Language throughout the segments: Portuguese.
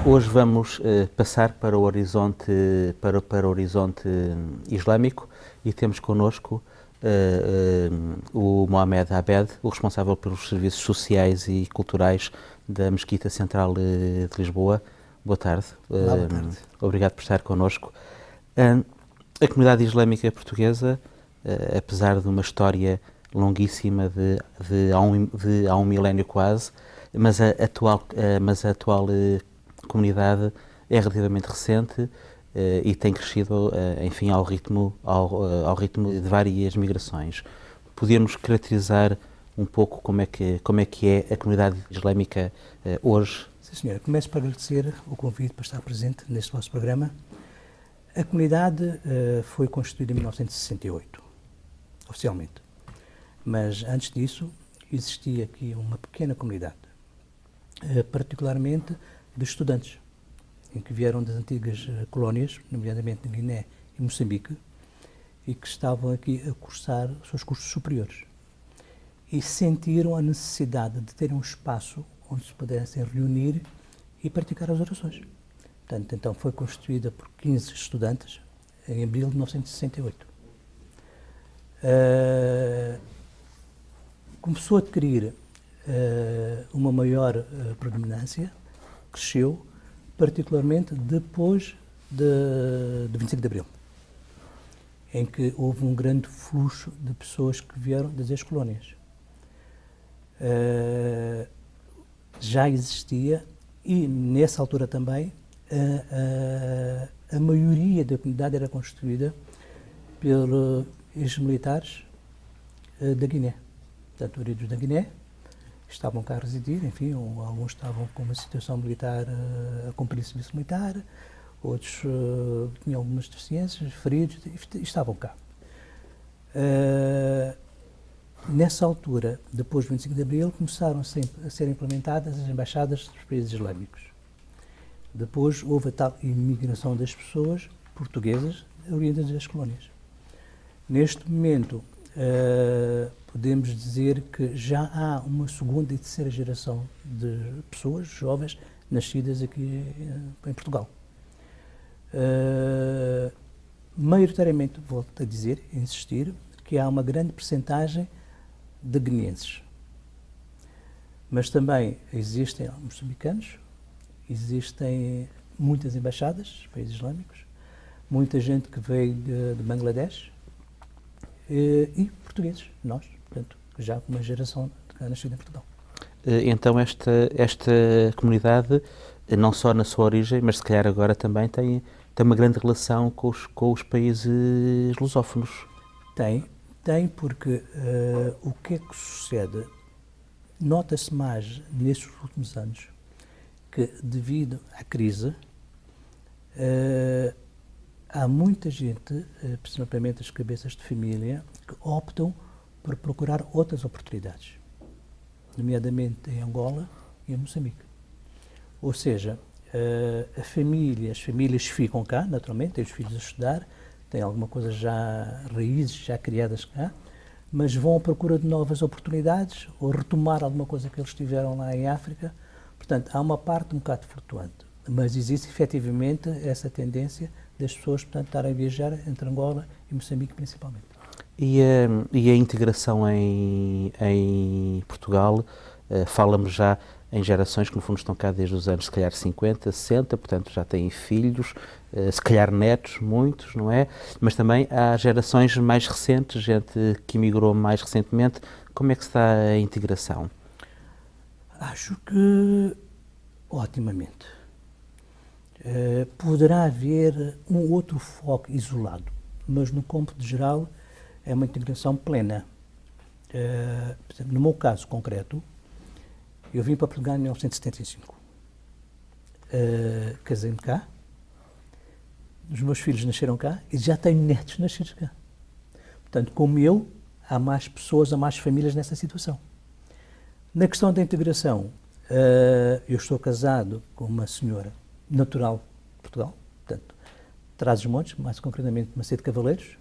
Hoje vamos passar para o horizonte, para o horizonte islâmico e temos connosco o Mohamed Abed, o responsável pelos serviços sociais e culturais da Mesquita Central de Lisboa. Boa tarde. Olá, boa tarde. Obrigado por estar connosco. A comunidade islâmica portuguesa, apesar de uma história longuíssima de há um milénio quase, mas a atual comunidade é relativamente recente e tem crescido, enfim, ao ritmo de várias migrações. Podemos caracterizar um pouco como é que é a comunidade islâmica hoje? Sim, senhora. Começo por agradecer o convite para estar presente neste vosso programa. A comunidade foi constituída em 1968, oficialmente. Mas antes disso, existia aqui uma pequena comunidade, particularmente de estudantes, em que vieram das antigas colónias, nomeadamente de Guiné e Moçambique, e que estavam aqui a cursar os seus cursos superiores. E sentiram a necessidade de terem um espaço onde se pudessem reunir e praticar as orações. Portanto, então foi constituída por 15 estudantes em abril de 1968. Começou a adquirir uma maior predominância, cresceu, particularmente depois de 25 de Abril, em que houve um grande fluxo de pessoas que vieram das ex-colónias. Já existia, e nessa altura também, a maioria da comunidade era constituída pelos ex-militares da Guiné. Portanto, oriundos da Guiné, estavam cá a residir, enfim, alguns estavam com uma situação militar, a cumprir serviço militar, outros tinham algumas deficiências, feridos, e estavam cá. Nessa altura, depois do 25 de Abril, começaram a ser implementadas as embaixadas dos países islâmicos. Depois houve a tal imigração das pessoas portuguesas oriundas das colónias. Neste momento, podemos dizer que já há uma segunda e terceira geração de pessoas jovens nascidas aqui em Portugal. Maioritariamente, volto a dizer, a insistir, que há uma grande percentagem de guineenses. Mas também existem moçambicanos, existem muitas embaixadas dos países islâmicos, muita gente que veio de Bangladesh e portugueses, nós, portanto, já com uma geração nascida em Portugal. Então esta comunidade, não só na sua origem, mas se calhar agora também tem uma grande relação com os países lusófonos. Tem porque o que é que sucede? Nota-se mais nestes últimos anos que, devido à crise, há muita gente, principalmente as cabeças de família, que optam por procurar outras oportunidades, nomeadamente em Angola e em Moçambique. Ou seja, as famílias ficam cá, naturalmente, têm os filhos a estudar, têm alguma coisa já, raízes já criadas cá, mas vão à procura de novas oportunidades ou retomar alguma coisa que eles tiveram lá em África. Portanto, há uma parte um bocado flutuante, mas existe efetivamente essa tendência das pessoas, portanto, estarem a viajar entre Angola e Moçambique principalmente. E a integração em Portugal, fala-me já em gerações que no fundo estão cá desde os anos, se calhar 50, 60, portanto já têm filhos, se calhar netos, muitos, não é? Mas também há gerações mais recentes, gente que emigrou mais recentemente. Como é que está a integração? Acho que otimamente. Poderá haver um outro foco isolado, mas no cômputo geral é uma integração plena. Por exemplo, no meu caso concreto, eu vim para Portugal em 1975. Casei-me cá, os meus filhos nasceram cá e já tenho netos nascidos cá. Portanto, como eu, há mais pessoas, há mais famílias nessa situação. Na questão da integração, eu estou casado com uma senhora natural de Portugal, portanto, Trás-os-Montes, mais concretamente Macedo Cavaleiros.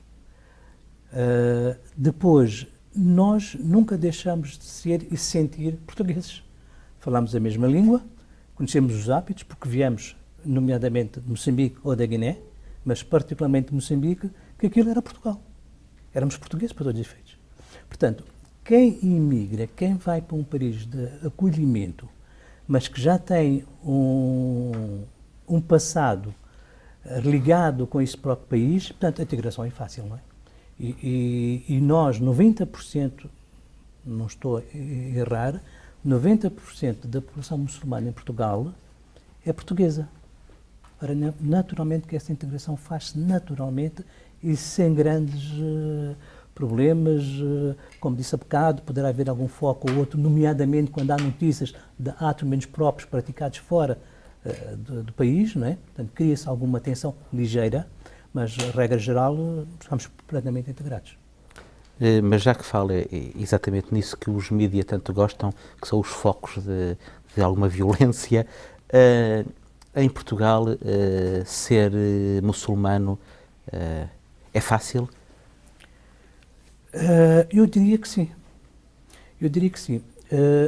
Depois, nós nunca deixamos de ser e sentir portugueses. Falamos a mesma língua, conhecemos os hábitos, porque viemos, nomeadamente, de Moçambique ou da Guiné, mas particularmente de Moçambique, que aquilo era Portugal. Éramos portugueses para todos os efeitos. Portanto, quem imigra, quem vai para um país de acolhimento, mas que já tem um passado ligado com esse próprio país, portanto, a integração é fácil, não é? E nós, 90%, não estou a errar, 90% da população muçulmana em Portugal é portuguesa. Ora, naturalmente que essa integração faz-se naturalmente e sem grandes problemas, como disse há bocado, poderá haver algum foco ou outro, nomeadamente quando há notícias de atos menos próprios praticados fora do país, não é? Portanto, cria-se alguma tensão ligeira, mas, regra geral, estamos plenamente integrados. Mas já que fala exatamente nisso que os mídias tanto gostam, que são os focos de alguma violência, em Portugal ser muçulmano é fácil? Eu diria que sim. Eu diria que sim.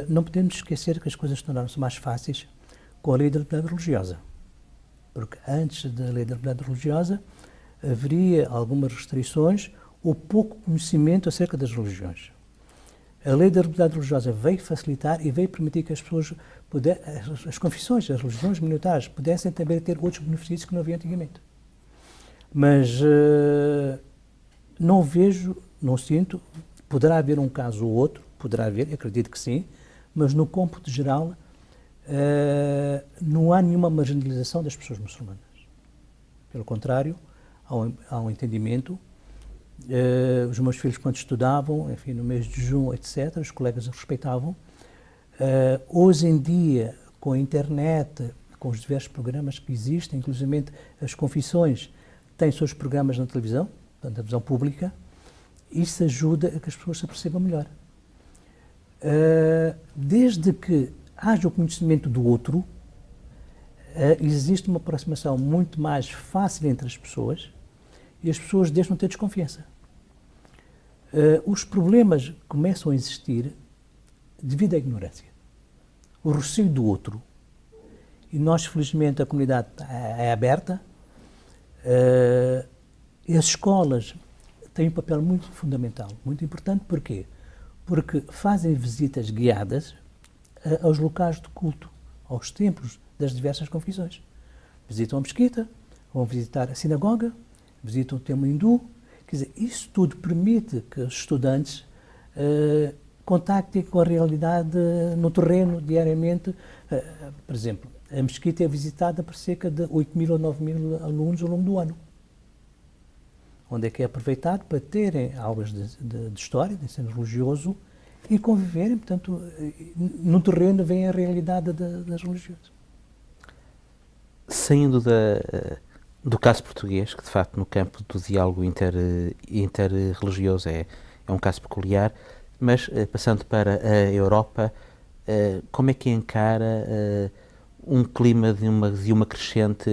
Não podemos esquecer que as coisas tornaram-se mais fáceis com a lei da liberdade religiosa. Porque antes da lei da liberdade religiosa haveria algumas restrições ou pouco conhecimento acerca das religiões. A lei da liberdade religiosa veio facilitar e veio permitir que as pessoas, as confissões, as religiões minoritárias, pudessem também ter outros benefícios que não havia antigamente. Mas não vejo, não sinto, poderá haver um caso ou outro, poderá haver, acredito que sim, mas no cômputo geral não há nenhuma marginalização das pessoas muçulmanas. Pelo contrário, há um entendimento. Os meus filhos, quando estudavam, enfim, no mês de junho, etc., os colegas os respeitavam. Hoje em dia, com a internet, com os diversos programas que existem, inclusive as confissões têm seus programas na televisão, portanto, na televisão pública, isso ajuda a que as pessoas se apercebam melhor. Desde que haja o conhecimento do outro, existe uma aproximação muito mais fácil entre as pessoas e as pessoas deixam de ter desconfiança. Os problemas começam a existir devido à ignorância. O receio do outro. E nós, felizmente, a comunidade é aberta. E as escolas têm um papel muito fundamental, muito importante. Porquê? Porque fazem visitas guiadas aos locais de culto, aos templos das diversas confissões. Visitam a mesquita, vão visitar a sinagoga, visitam o templo hindu. Quer dizer, isso tudo permite que os estudantes contactem com a realidade no terreno diariamente. Por exemplo, a mesquita é visitada por cerca de 8.000 ou 9.000 alunos ao longo do ano, onde é que é aproveitado para terem aulas de história, de ensino religioso, e conviverem, portanto, no terreno vem a realidade das religiões. Saindo do caso português, que de facto no campo do diálogo interreligioso é um caso peculiar, mas passando para a Europa, como é que encara um clima de uma crescente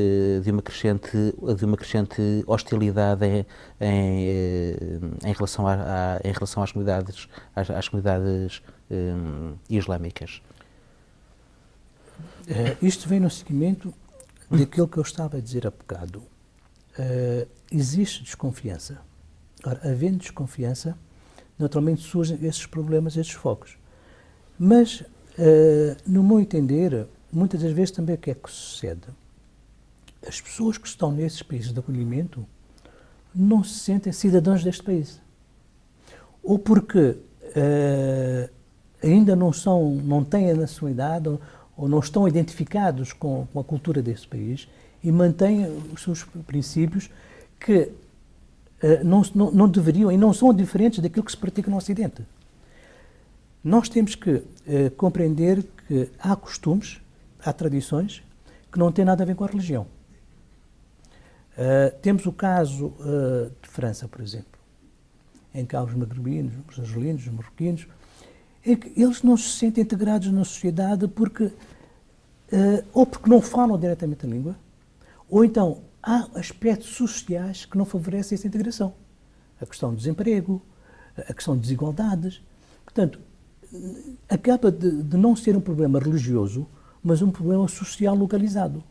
hostilidade em relação às comunidades islâmicas? Isto vem no seguimento daquilo que eu estava a dizer há bocado. Existe desconfiança. Ora, havendo desconfiança, naturalmente surgem esses problemas, esses focos. Mas, no meu entender, muitas das vezes também o que é que sucede? As pessoas que estão nesses países de acolhimento não se sentem cidadãos deste país. Ou porque ainda não têm a nacionalidade ou não estão identificados com a cultura desse país e mantêm os seus princípios que não deveriam e não são diferentes daquilo que se pratica no Ocidente. Nós temos que compreender que há costumes, há tradições que não têm nada a ver com a religião. Temos o caso de França, por exemplo, em que há os magrebinos, os argelinos, os marroquinos, em que eles não se sentem integrados na sociedade porque ou porque não falam diretamente a língua, ou então há aspectos sociais que não favorecem essa integração. A questão do desemprego, a questão de desigualdades. Portanto, acaba de não ser um problema religioso, mas um problema social localizado.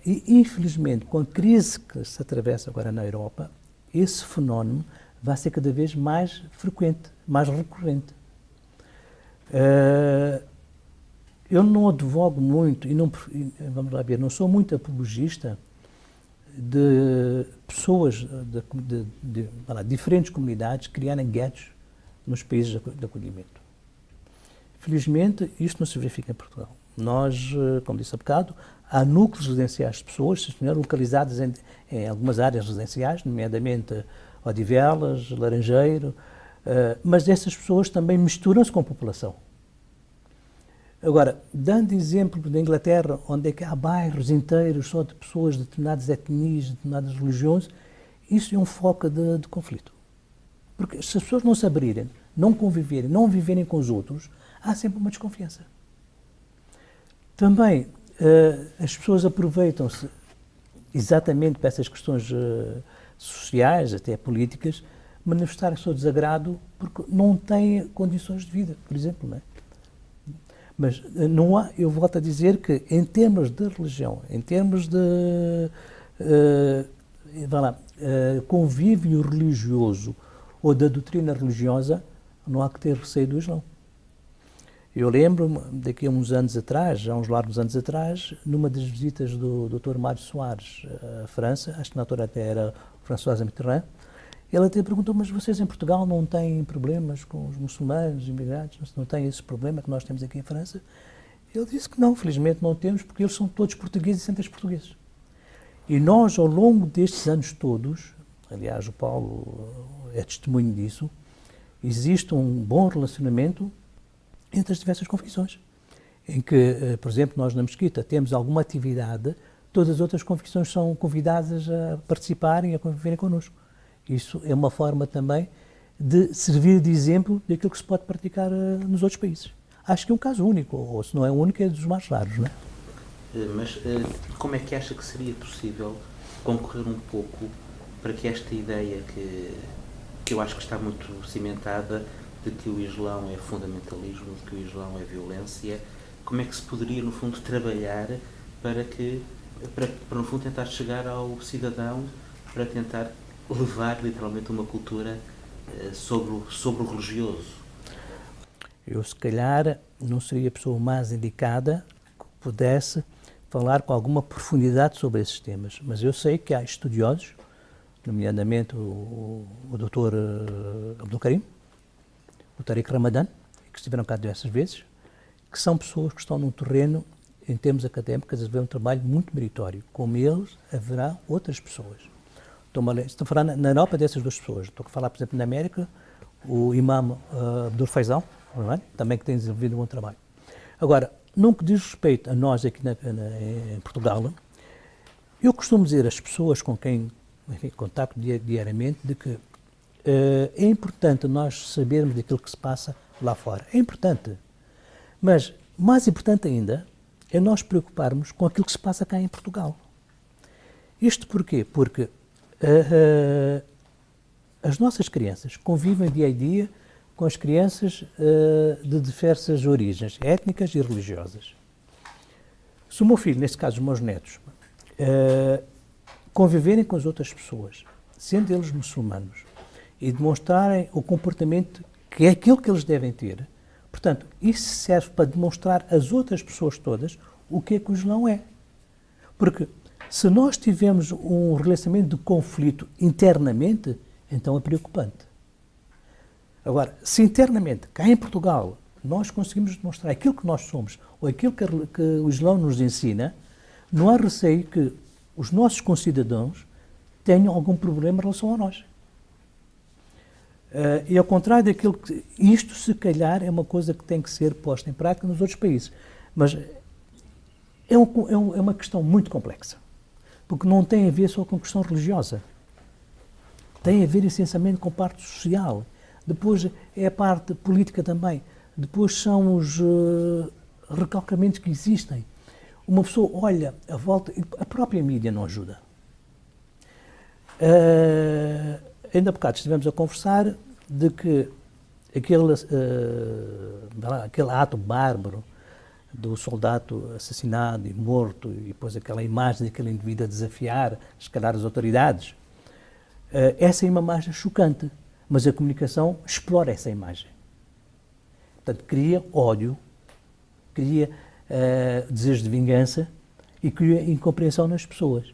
E, infelizmente, com a crise que se atravessa agora na Europa, esse fenómeno vai ser cada vez mais frequente, mais recorrente. Eu não advogo muito, vamos lá ver, não sou muito apologista de pessoas de diferentes comunidades criarem guetos nos países de acolhimento. Felizmente, isto não se verifica em Portugal. Nós, como disse há bocado, há núcleos residenciais de pessoas, senhor, localizadas em algumas áreas residenciais, nomeadamente Odivelas, Laranjeiro, mas essas pessoas também misturam-se com a população. Agora, dando exemplo da Inglaterra, onde é que há bairros inteiros só de pessoas de determinadas etnias, de determinadas religiões, isso é um foco de conflito. Porque se as pessoas não se abrirem, não conviverem, não viverem com os outros, há sempre uma desconfiança. Também, as pessoas aproveitam-se exatamente para essas questões sociais, até políticas, manifestar o seu desagrado porque não têm condições de vida, por exemplo, não é? Mas não há, eu volto a dizer que em termos de religião, em termos de convívio religioso ou da doutrina religiosa, não há que ter receio do Islão. Eu lembro-me, daqui a uns anos atrás, há uns largos anos atrás, numa das visitas do Dr. Mário Soares à França, acho que na altura até era François Mitterrand, ele até perguntou, mas vocês em Portugal não têm problemas com os muçulmanos, os imigrantes, não têm esse problema que nós temos aqui em França? Ele disse que não, felizmente não temos, porque eles são todos portugueses e sentem-se portugueses. E nós, ao longo destes anos todos, aliás, o Paulo é testemunho disso, existe um bom relacionamento entre as diversas confissões, em que, por exemplo, nós na Mesquita temos alguma atividade, todas as outras confissões são convidadas a participarem e a conviverem connosco. Isso é uma forma também de servir de exemplo daquilo que se pode praticar nos outros países. Acho que é um caso único, ou se não é único, é dos mais raros, não é? Mas como é que acha que seria possível concorrer um pouco para que esta ideia que eu acho que está muito cimentada de que o Islão é fundamentalismo, de que o Islão é violência, como é que se poderia, no fundo, trabalhar para no fundo, tentar chegar ao cidadão, para tentar levar, literalmente, uma cultura sobre o religioso? Eu, se calhar, não seria a pessoa mais indicada que pudesse falar com alguma profundidade sobre esses temas, mas eu sei que há estudiosos, nomeadamente o Dr. Abdul Karim, o Tariq Ramadan, que estiveram cá diversas vezes, que são pessoas que estão num terreno, em termos académicos, a fazer um trabalho muito meritório. Como eles, haverá outras pessoas. Estou a falar na Europa dessas duas pessoas. Estou a falar, por exemplo, na América, o imam Abdul Faisal, também que tem desenvolvido um bom trabalho. Agora, no que diz respeito a nós aqui em Portugal, eu costumo dizer às pessoas com quem contacto diariamente de que é importante nós sabermos daquilo que se passa lá fora. É importante. Mas, mais importante ainda, é nós preocuparmos com aquilo que se passa cá em Portugal. Isto porquê? Porque as nossas crianças convivem dia a dia com as crianças de diversas origens, étnicas e religiosas. Se o meu filho, neste caso os meus netos, conviverem com as outras pessoas, sendo eles muçulmanos, e demonstrarem o comportamento que é aquilo que eles devem ter, portanto, isso serve para demonstrar às outras pessoas todas o que o Islão é. Porque se nós tivermos um relacionamento de conflito internamente, então é preocupante. Agora, se internamente, cá em Portugal, nós conseguimos demonstrar aquilo que nós somos, ou aquilo que o Islão nos ensina, não há receio que os nossos concidadãos tenham algum problema em relação a nós. E ao contrário daquilo que... Isto, se calhar, é uma coisa que tem que ser posta em prática nos outros países. Mas é uma questão muito complexa. Porque não tem a ver só com questão religiosa. Tem a ver, essencialmente, com a parte social. Depois é a parte política também. Depois são os recalcamentos que existem. Uma pessoa olha à volta... A própria mídia não ajuda. Ainda há bocado estivemos a conversar de que aquele ato bárbaro do soldado assassinado e morto, e depois aquela imagem daquele indivíduo a desafiar, se calhar, as autoridades. Essa é uma imagem chocante, mas a comunicação explora essa imagem. Portanto, cria ódio, cria desejo de vingança e cria incompreensão nas pessoas.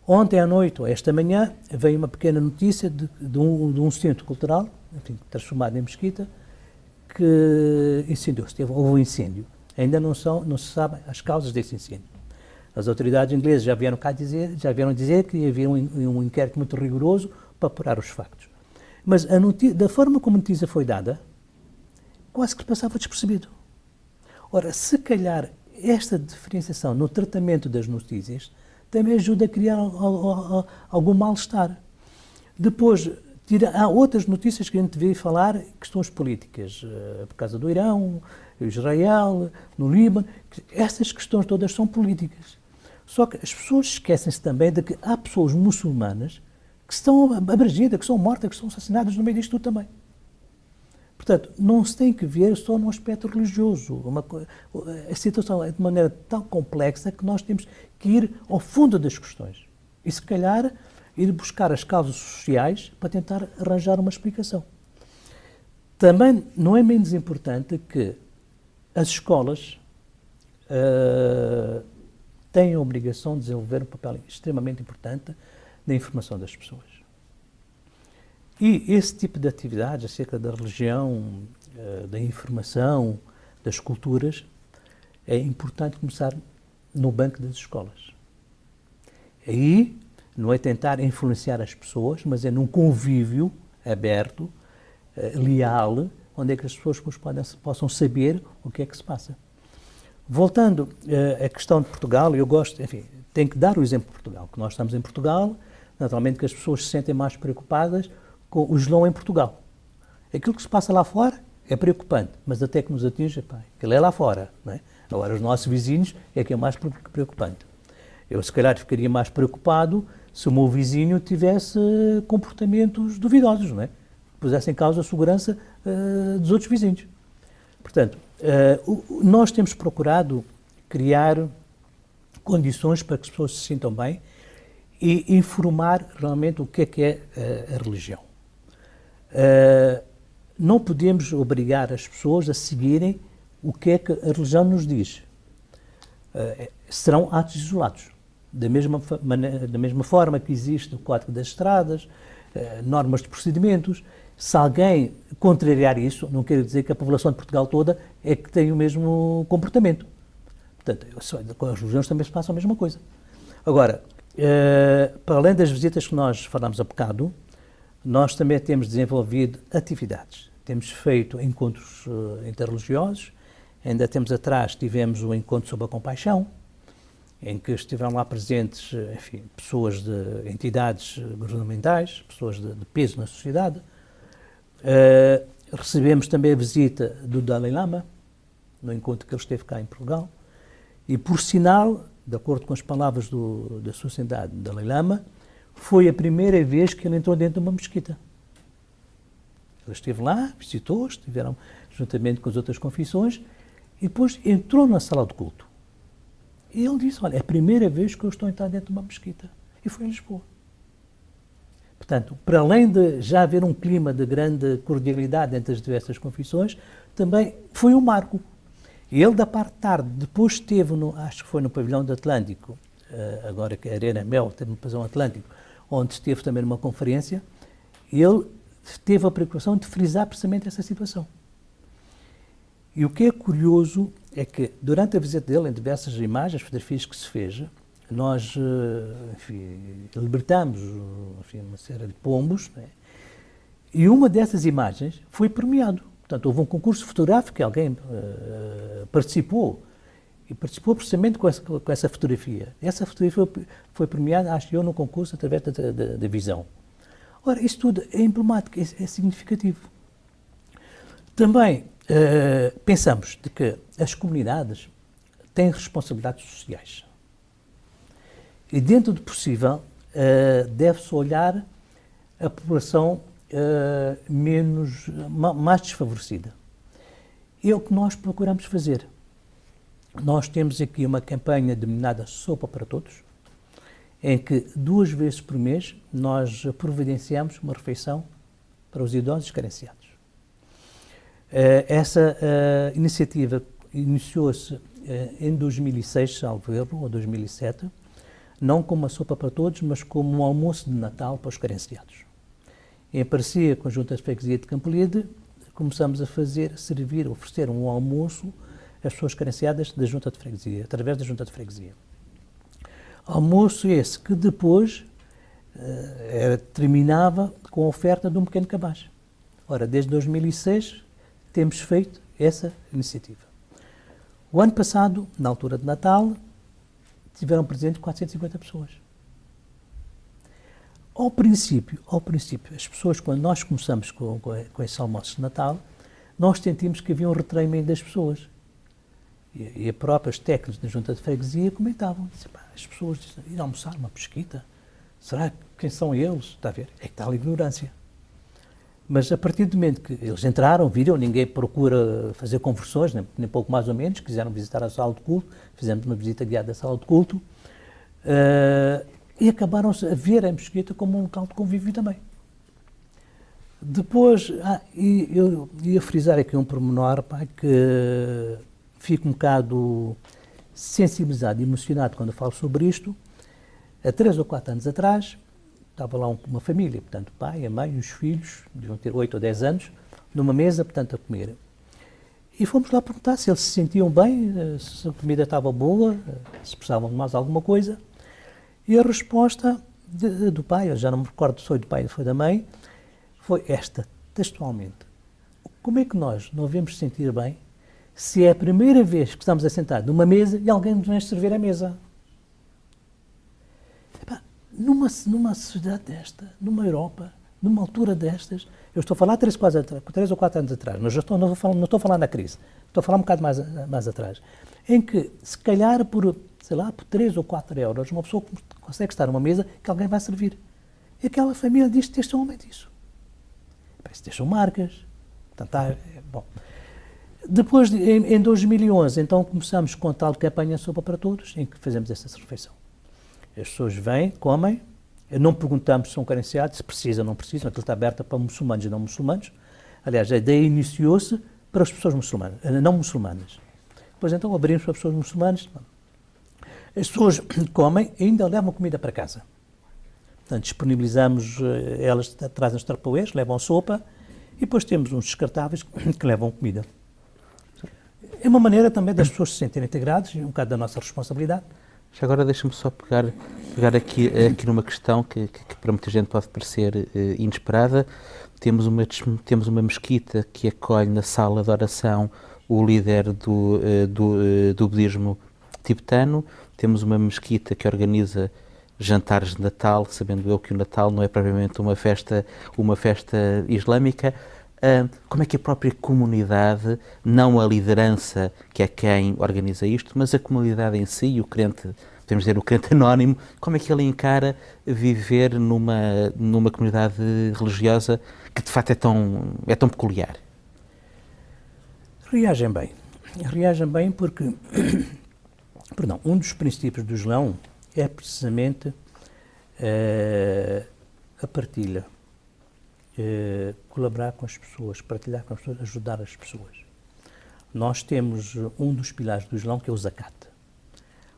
Ontem à noite, ou esta manhã, veio uma pequena notícia de um centro cultural, enfim, transformado em mesquita, que incendiou-se, houve um incêndio. Ainda não se sabe as causas desse incêndio. As autoridades inglesas já vieram dizer que havia um inquérito muito rigoroso para apurar os factos. Mas da forma como a notícia foi dada, quase que passava despercebido. Ora, se calhar esta diferenciação no tratamento das notícias também ajuda a criar algum mal-estar. Depois, há outras notícias que a gente vê falar, questões políticas, por causa do Irão, Israel, no Líbano. Essas questões todas são políticas. Só que as pessoas esquecem-se também de que há pessoas muçulmanas que estão abrangidas, que são mortas, que são assassinadas no meio disto tudo também. Portanto, não se tem que ver só no aspecto religioso. A situação é de maneira tão complexa que nós temos que ir ao fundo das questões. E, se calhar, ir buscar as causas sociais para tentar arranjar uma explicação. Também não é menos importante que as escolas têm a obrigação de desenvolver um papel extremamente importante na informação das pessoas. E esse tipo de atividades acerca da religião, da informação, das culturas, é importante começar no banco das escolas. Aí não é tentar influenciar as pessoas, mas é num convívio aberto, leal, onde é que as pessoas possam saber o que é que se passa. Voltando à questão de Portugal, eu gosto, enfim, tenho que dar o exemplo de Portugal, que nós estamos em Portugal, naturalmente que as pessoas se sentem mais preocupadas com o Islão em Portugal. Aquilo que se passa lá fora é preocupante, mas até que nos atinge, aquilo é lá fora, não é? Agora, os nossos vizinhos é que é mais preocupante. Eu, se calhar, ficaria mais preocupado se o meu vizinho tivesse comportamentos duvidosos, não é? Que pusessem em causa a segurança dos outros vizinhos. Portanto, nós temos procurado criar condições para que as pessoas se sintam bem e informar realmente o que é a religião. Não podemos obrigar as pessoas a seguirem o que é que a religião nos diz. Serão atos isolados. Da mesma forma que existe o Código das Estradas, normas de procedimentos, se alguém contrariar isso, não quer dizer que a população de Portugal toda é que tem o mesmo comportamento. Portanto, com as religiões também se passa a mesma coisa. Agora, para além das visitas que nós falámos há bocado, nós também temos desenvolvido atividades. Temos feito encontros interreligiosos. Ainda tempos atrás tivemos um encontro sobre a compaixão, em que estiveram lá presentes, enfim, pessoas de entidades governamentais, pessoas de peso na sociedade. Recebemos também a visita do Dalai Lama, no encontro que ele esteve cá em Portugal, e por sinal, de acordo com as palavras da sociedade do Dalai Lama, foi a primeira vez que ele entrou dentro de uma mesquita. Ele esteve lá, visitou, estiveram juntamente com as outras confissões, e depois entrou na sala de culto. E ele disse, olha, é a primeira vez que eu estou a entrar dentro de uma mesquita. E foi em Lisboa. Portanto, para além de já haver um clima de grande cordialidade entre as diversas confissões, também foi um marco. E ele, da parte de tarde, depois esteve, acho que foi no pavilhão do Atlântico, agora que é Arena Mel, teve no pavilhão Atlântico, onde esteve também numa conferência, e ele teve a preocupação de frisar precisamente essa situação. E o que é curioso é que, durante a visita dele, em diversas imagens, fotografias que se fez, nós, enfim, libertámos, enfim, uma série de pombos, né? E uma dessas imagens foi premiado. Portanto, houve um concurso fotográfico que alguém participou, e participou precisamente com essa fotografia. Essa fotografia foi premiada, acho eu, no concurso através da visão. Ora, isso tudo é emblemático, é significativo. Também pensamos de que as comunidades têm responsabilidades sociais. E, dentro do possível, deve-se olhar a população mais desfavorecida. É o que nós procuramos fazer. nós temos aqui uma campanha denominada Sopa para Todos, em que 2 vezes por mês nós providenciamos uma refeição para os idosos carenciados. Essa iniciativa iniciou-se em 2006, salvo erro, ou 2007, não como uma sopa para todos, mas como um almoço de Natal para os carenciados. Em parceria com a Junta de Freguesia de Campolide, começamos a servir, oferecer um almoço às pessoas carenciadas da Junta de Freguesia, através da Junta de Freguesia. Almoço esse que depois terminava com a oferta de um pequeno cabaz. Ora, desde 2006 temos feito essa iniciativa. O ano passado, na altura de Natal, tiveram presentes 450 pessoas. Ao princípio, as pessoas, quando nós começamos com esse almoço de Natal, nós sentimos que havia um retraio meio das pessoas. E as próprias técnicas da Junta de Freguesia comentavam, as pessoas dizem, ir almoçar uma pesquita, será que quem são eles? Está a ver? É que está a ignorância. Mas a partir do momento que eles entraram, viram, ninguém procura fazer conversões, nem pouco mais ou menos, quiseram visitar a sala de culto, fizemos uma visita guiada à sala de culto, e acabaram a ver a mesquita como um local de convívio também. Depois, e eu ia frisar aqui um pormenor, que fico um bocado sensibilizado e emocionado quando eu falo sobre isto. Há 3 ou 4 anos atrás, estava lá uma família, portanto, o pai, a mãe e os filhos, deviam ter 8 ou 10 anos, numa mesa, portanto, a comer. E fomos lá perguntar se eles se sentiam bem, se a comida estava boa, se precisavam de mais alguma coisa. E a resposta do pai, eu já não me recordo se foi do pai ou foi da mãe, foi esta, textualmente. Como é que nós não devemos sentir bem se é a primeira vez que estamos assentados numa mesa e alguém nos vem servir a mesa? Numa sociedade desta, numa Europa, numa altura destas, eu estou a falar 3 ou 4 anos atrás, mas não estou a falar na crise, estou a falar um bocado mais atrás, em que, se calhar, por 3 ou 4 euros, uma pessoa consegue estar numa mesa que alguém vai servir. E aquela família diz textualmente isso. Isso deixam marcas. Portanto, bom. Depois, em 2011, então começamos com a tal campanha Sopa para Todos, em que fazemos essa refeição. As pessoas vêm, comem, não perguntamos se são carenciados, se precisam ou não precisam, aquilo está aberto para muçulmanos e não muçulmanos. Aliás, a ideia iniciou-se para as pessoas muçulmanas, não muçulmanas. Depois, então, abrimos para as pessoas muçulmanas. As pessoas comem e ainda levam comida para casa. Portanto, disponibilizamos, elas trazem os taparoeiros, levam sopa e depois temos uns descartáveis que levam comida. É uma maneira também das pessoas se sentirem integradas e um bocado da nossa responsabilidade. Já agora deixa-me só pegar aqui numa questão que para muita gente pode parecer inesperada. Temos uma mesquita que acolhe na sala de oração o líder do budismo tibetano. Temos uma mesquita que organiza jantares de Natal, sabendo eu que o Natal não é propriamente uma festa islâmica. Como é que a própria comunidade, não a liderança que é quem organiza isto, mas a comunidade em si, o crente, podemos dizer o crente anónimo, como é que ele encara viver numa comunidade religiosa que de facto é tão peculiar? Reagem bem porque, um dos princípios do Islão é precisamente a partilha. Colaborar com as pessoas, partilhar com as pessoas, ajudar as pessoas. Nós temos um dos pilares do Islão que é o zakat.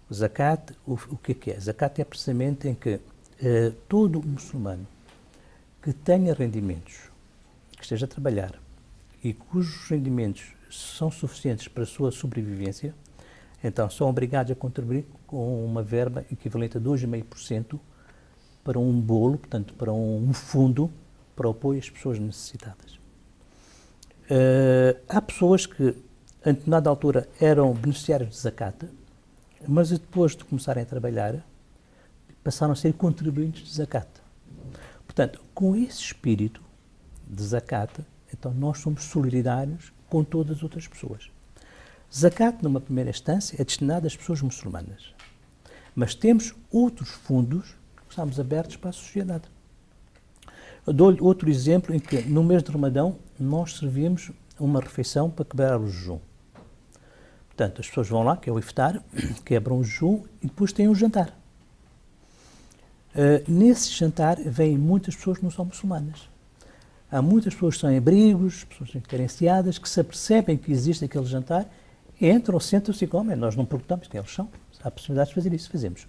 O zakat, o que é? Zakat é precisamente em que todo muçulmano que tenha rendimentos, que esteja a trabalhar e cujos rendimentos são suficientes para a sua sobrevivência, então são obrigados a contribuir com uma verba equivalente a 2,5% para um bolo, portanto para um fundo para o apoio às pessoas necessitadas. Há pessoas que, em determinada altura, eram beneficiários de zakat, mas depois de começarem a trabalhar, passaram a ser contribuintes de zakat. Portanto, com esse espírito de zakat, então nós somos solidários com todas as outras pessoas. Zakat, numa primeira instância, é destinado às pessoas muçulmanas, mas temos outros fundos que estamos abertos para a sociedade. Eu dou-lhe outro exemplo em que, no mês de Ramadão, nós servimos uma refeição para quebrar o jejum. Portanto, as pessoas vão lá, que é o iftar, quebram o jejum e depois têm um jantar. Nesse jantar vêm muitas pessoas que não são muçulmanas. Há muitas pessoas que são em abrigos, pessoas carenciadas, que se apercebem que existe aquele jantar, entram, sentam-se e comem. Nós não perguntamos quem eles são. Há possibilidade de fazer isso, fazemos.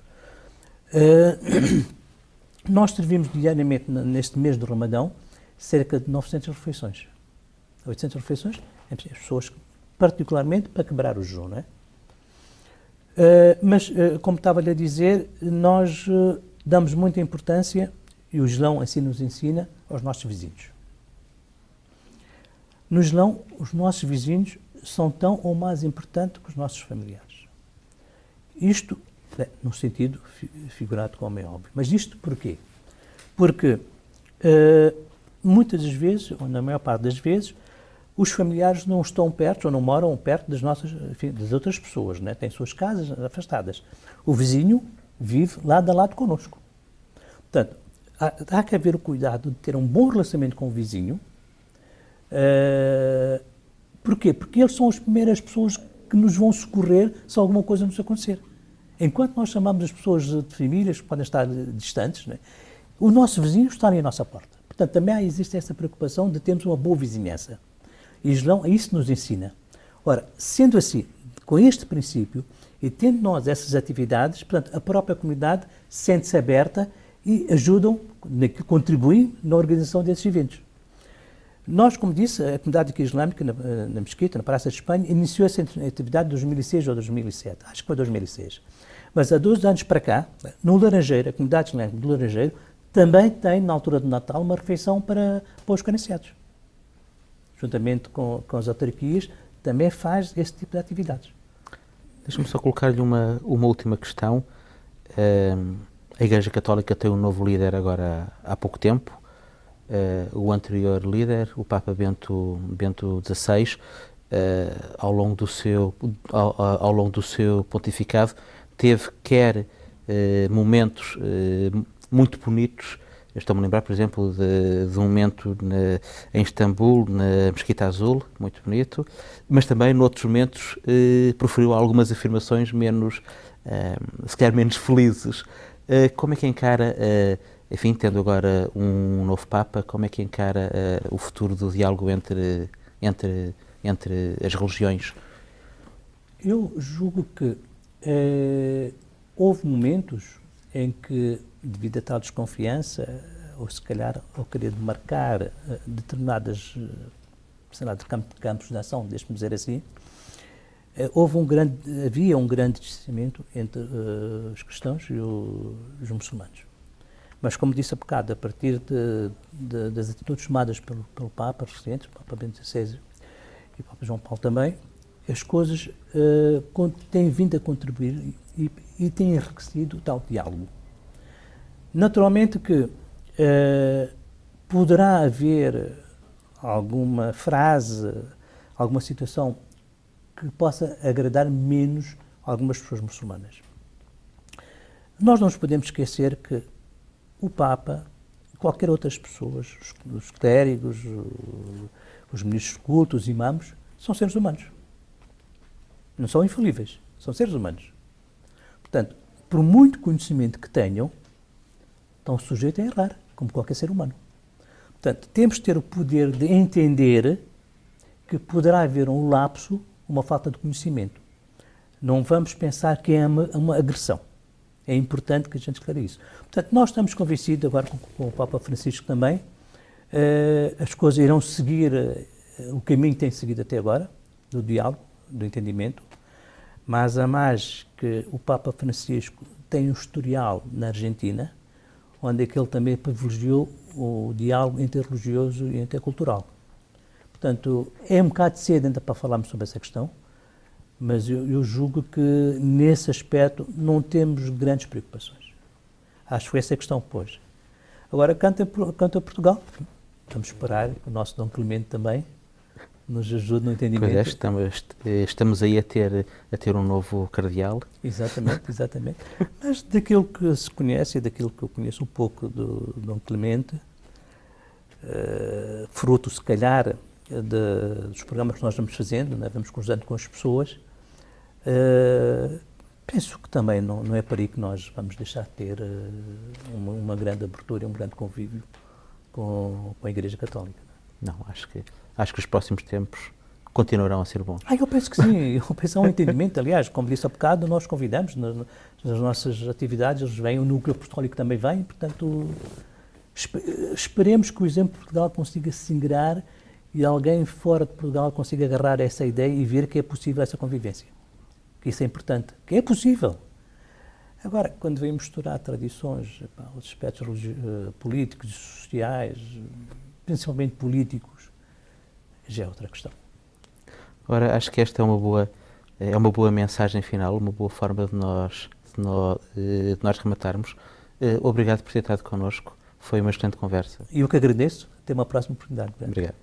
Nós servimos diariamente, neste mês do Ramadão, cerca de 900 refeições. 800 refeições, as pessoas, particularmente para quebrar o jejum, não é? Mas, como estava-lhe a dizer, nós damos muita importância, e o Islão assim nos ensina, aos nossos vizinhos. No Islão, os nossos vizinhos são tão ou mais importantes que os nossos familiares. Isto, no sentido figurado, como é óbvio. Mas isto porquê? Porque muitas das vezes, ou na maior parte das vezes, os familiares não estão perto ou não moram perto das nossas, enfim, das outras pessoas, né? Têm suas casas afastadas. O vizinho vive lado a lado connosco. Portanto, há que haver o cuidado de ter um bom relacionamento com o vizinho. Porquê? Porque eles são as primeiras pessoas que nos vão socorrer se alguma coisa nos acontecer. Enquanto nós chamamos as pessoas de famílias que podem estar distantes, né, o nosso vizinho está ali à nossa porta. Portanto, também existe essa preocupação de termos uma boa vizinhança. E Islão, isso nos ensina. Ora, sendo assim, com este princípio, e tendo nós essas atividades, portanto, a própria comunidade sente-se aberta e ajudam, contribuem na organização desses eventos. Nós, como disse, a comunidade aqui islâmica, na Mesquita, na Praça de Espanha, iniciou essa atividade em 2006 ou 2007, acho que foi 2006. Mas há 12 anos para cá, no Laranjeiro, a comunidade islâmica do Laranjeiro, também tem, na altura do Natal, uma refeição para os carenciados. Juntamente com as autarquias, também faz esse tipo de atividades. Deixa-me só colocar-lhe uma última questão. A Igreja Católica tem um novo líder agora há pouco tempo. O anterior líder, o Papa Bento XVI, ao longo do seu pontificado, teve quer momentos muito bonitos. Eu estou-me a lembrar, por exemplo, de um momento em Istambul, na Mesquita Azul, muito bonito, mas também, noutros momentos, proferiu algumas afirmações menos, se calhar, menos felizes. Como é que encara, enfim, tendo agora um novo Papa, como é que encara o futuro do diálogo entre as religiões? Eu julgo que houve momentos em que, devido a tal desconfiança, ou se calhar ao querer marcar determinadas, sei lá, campos de ação, deixe-me dizer assim, havia um grande distanciamento entre os cristãos e os muçulmanos. Mas, como disse há bocado, a partir das atitudes tomadas pelo Papa recente, o Papa Bento XVI e o Papa João Paulo também, as coisas têm vindo a contribuir e têm enriquecido o tal diálogo. Naturalmente que poderá haver alguma frase, alguma situação que possa agradar menos algumas pessoas muçulmanas. Nós não nos podemos esquecer que o Papa, qualquer outras pessoas, os clérigos, os ministros de culto, os imãs, são seres humanos. Não são infalíveis, são seres humanos. Portanto, por muito conhecimento que tenham, estão sujeitos a errar, como qualquer ser humano. Portanto, temos de ter o poder de entender que poderá haver um lapso, uma falta de conhecimento. Não vamos pensar que é uma agressão. É importante que a gente esclareça isso. Portanto, nós estamos convencidos, agora com o Papa Francisco também, as coisas irão seguir o caminho que tem seguido até agora, do diálogo, do entendimento, mas há mais que o Papa Francisco tem um historial na Argentina, onde é que ele também privilegiou o diálogo interreligioso e intercultural. Portanto, é um bocado cedo ainda para falarmos sobre essa questão, mas eu julgo que, nesse aspecto, não temos grandes preocupações. Acho que foi essa a questão que pôs. Agora, quanto a Portugal, vamos esperar que o nosso Dom Clemente também nos ajude no entendimento. Pois é, estamos aí a ter um novo cardeal. Exatamente. Mas daquilo que se conhece e daquilo que eu conheço um pouco do Dom Clemente, fruto, se calhar, dos programas que nós vamos fazendo, né? Vamos cruzando com as pessoas, Penso que também não é por aí que nós vamos deixar de ter uma grande abertura, um grande convívio com a Igreja Católica. Não, acho que os próximos tempos continuarão a ser bons. Eu penso que sim, eu penso que há um entendimento, aliás, como disse há bocado, nós convidamos nas nossas atividades, eles vêm, o núcleo apostólico também vem, portanto, esperemos que o exemplo de Portugal consiga se ingrar e alguém fora de Portugal consiga agarrar essa ideia e ver que é possível essa convivência. Que isso é importante, que é possível. Agora, quando vem misturar tradições, os aspectos políticos, sociais, principalmente políticos, já é outra questão. Ora, acho que esta é uma boa mensagem final, uma boa forma de nós rematarmos. Obrigado por ter estado connosco, foi uma excelente conversa. E eu que agradeço, até uma próxima oportunidade. Obrigado.